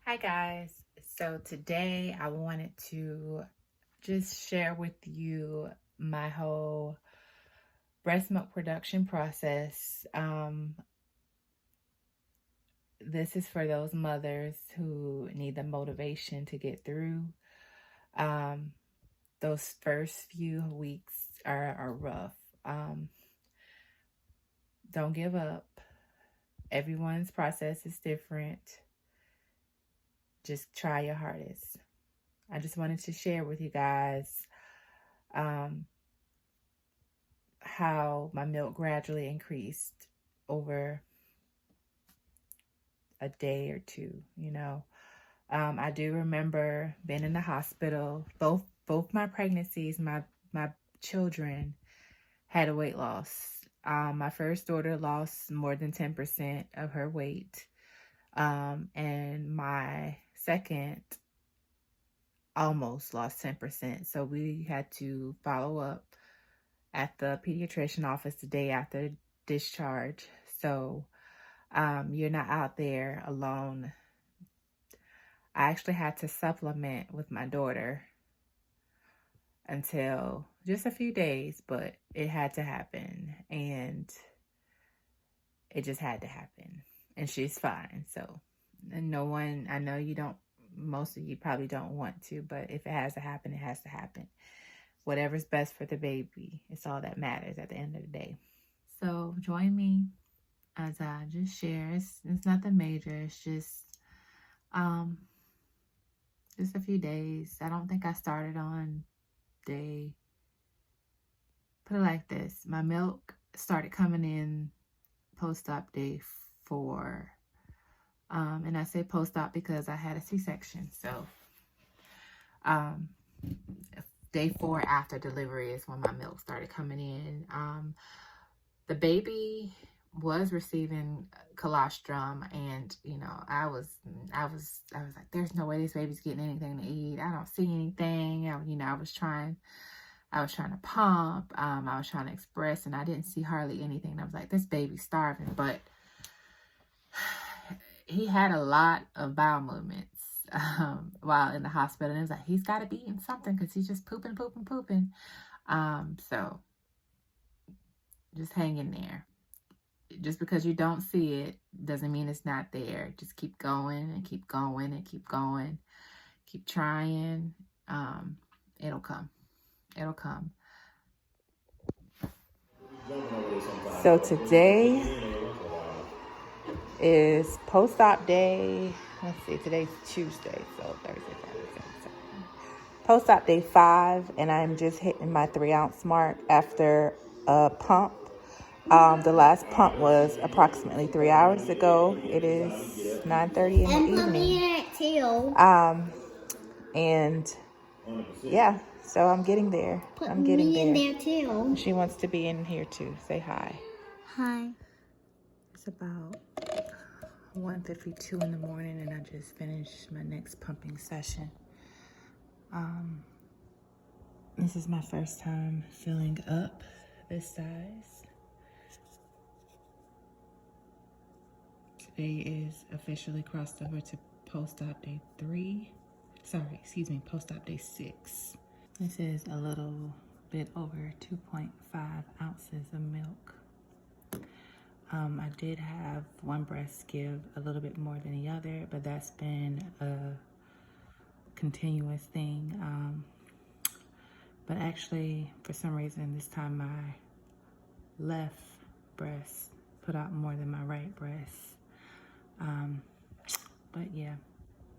Hi guys. So today I wanted to just share with you my whole breast milk production process. This is for those mothers who need the motivation to get through. Um, those first few weeks are rough. Don't give up. Everyone's process is different. Just try your hardest. I just wanted to share with you guys how my milk gradually increased over a day or two. I do remember being in the hospital. Both my pregnancies, my children had a weight loss. My first daughter lost more than 10% of her weight. And my second almost lost 10%. So we had to follow up at the pediatrician office the day after discharge. So you're not out there alone. I actually had to supplement with my daughter until just a few days, but it had to happen, and it just had to happen, and she's fine. So, and no one, I know you don't, most of you probably don't want to, but if it has to happen, it has to happen. Whatever's best for the baby, it's all that matters at the end of the day. So join me as I just share. It's nothing major. It's just a few days. I don't think I started on day, put it like this. My milk started coming in post-op day 4. And I say post-op because I had a C-section. So day 4 after delivery is when my milk started coming in. The baby was receiving colostrum, and I was like, there's no way this baby's getting anything to eat. I don't see anything. I was trying to pump, I was trying to express, and I didn't see hardly anything. And I was like, this baby's starving. But he had a lot of bowel movements while in the hospital, and it was like, he's got to be eating something because he's just pooping. So just hang in there. Just because you don't see it doesn't mean it's not there. Just keep going and keep going and keep going. Keep trying. It'll come. It'll come. So today is post-op day. Let's see, today's Tuesday, so Thursday, Friday, Saturday. Post-op day 5, and I'm just hitting my 3-ounce mark after a pump. The last pump was approximately 3 hours ago. It is 9:30 in the evening. And yeah, so I'm getting there. I'm getting there. In there too. She wants to be in here too. Say hi. Hi. It's about 1:52 in the morning, and I just finished my next pumping session. This is my first time filling up this size. Today is officially crossed over to post-op day 3. Post-op day 6. This is a little bit over 2.5 ounces of milk. I did have one breast give a little bit more than the other, but that's been a continuous thing. But actually, for some reason, this time my left breast put out more than my right breast. But yeah,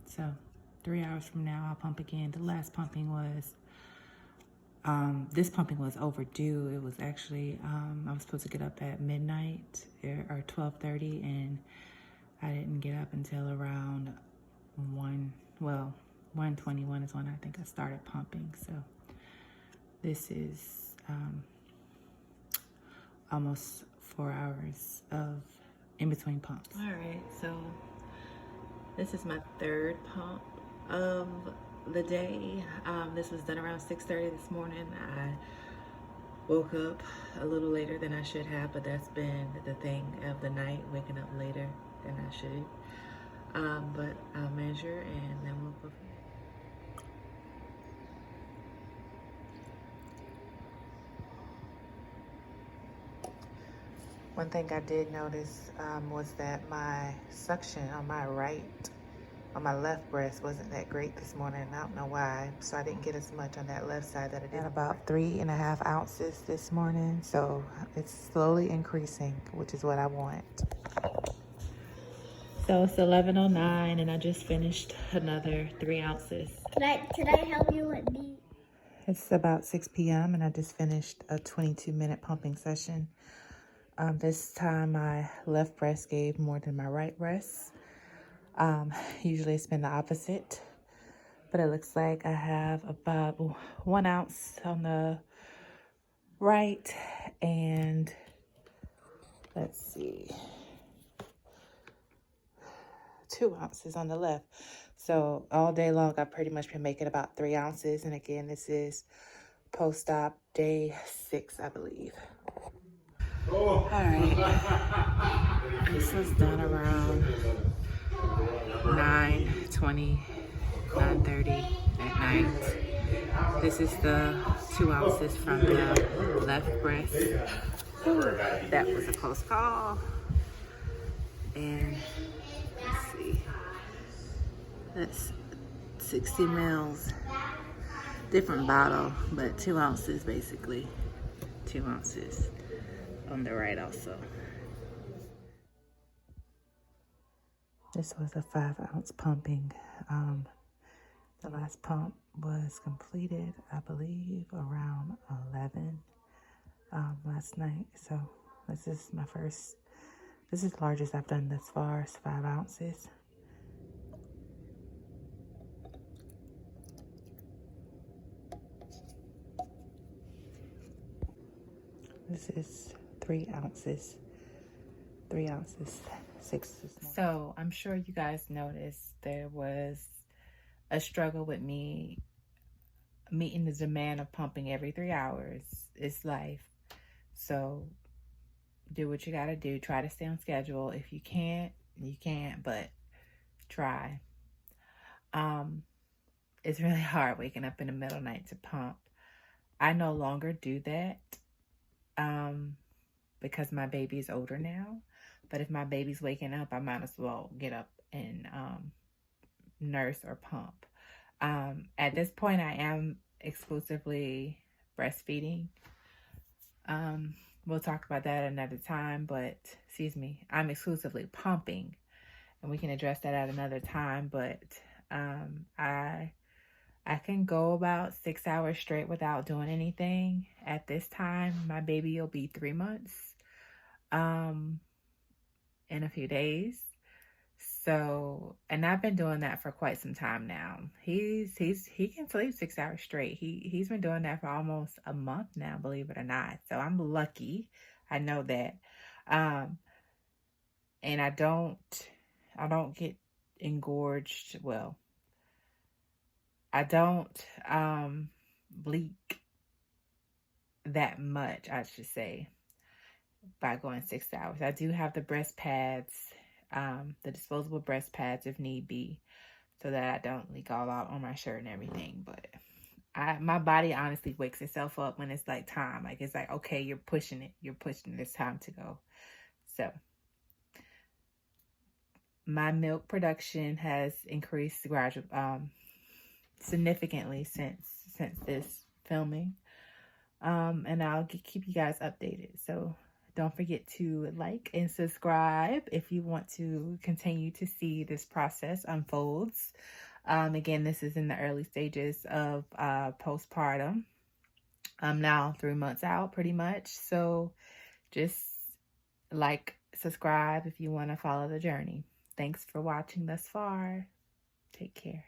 so 3 hours from now, I'll pump again. The last pumping was, this pumping was overdue. It was actually, I was supposed to get up at midnight or 12:30, and I didn't get up until around 1:21 is when I think I started pumping. So this is almost 4 hours of in between pumps. All right, so this is my 3rd pump of the day. This was done around 6:30 this morning. I woke up a little later than I should have, but that's been the thing of the night, waking up later than I should. But I'll measure and then we'll go. One thing I did notice was that my suction on my left breast wasn't that great this morning. I don't know why. So I didn't get as much on that left side that I did. About 3.5 ounces this morning. So it's slowly increasing, which is what I want. So it's 11:09 and I just finished another 3 ounces. Could I help you with these? It's about 6 p.m. and I just finished a 22-minute pumping session. This time my left breast gave more than my right breast. Usually it's been the opposite, but it looks like I have about 1 ounce on the right and let's see, 2 ounces on the left. So all day long I've pretty much been making about 3 ounces. And again, this is post-op day 6, I believe. All right, this was done around 9:20, 9:30 at night. This is the 2 ounces from the left breast. That was a close call. And let's see, that's 60 mils, different bottle, but 2 ounces basically, 2 ounces on the right also. This was a 5-ounce pumping. The last pump was completed, I believe, around 11 last night. So this is the largest I've done thus far, is 5 ounces. This is 3 ounces. 3 ounces, 6 is more. So I'm sure you guys noticed there was a struggle with me meeting the demand of pumping every 3 hours. It's life. So do what you gotta do. Try to stay on schedule. If you can't, you can't, but try. It's really hard waking up in the middle of the night to pump. I no longer do that because my baby is older now. But if my baby's waking up, I might as well get up and nurse or pump. At this point, I am exclusively breastfeeding. We'll talk about that another time, but excuse me, I'm exclusively pumping, and we can address that at another time. But I can go about 6 hours straight without doing anything. At this time, my baby will be 3 months in a few days. So, and I've been doing that for quite some time now. He can sleep 6 hours straight. He's been doing that for almost a month now, believe it or not. So I'm lucky. I know that. And I don't get engorged. Well, I don't leak that much, I should say, by going 6 hours. I do have the breast pads, the disposable breast pads if need be, so that I don't leak all out on my shirt and everything. But my body honestly wakes itself up when it's like time. Like, it's like, okay, you're pushing it. It's time to go. So my milk production has increased significantly since this filming. And I'll keep you guys updated. So don't forget to like and subscribe if you want to continue to see this process unfolds. Again, this is in the early stages of postpartum. I'm now 3 months out pretty much. So just like, subscribe if you want to follow the journey. Thanks for watching thus far. Take care.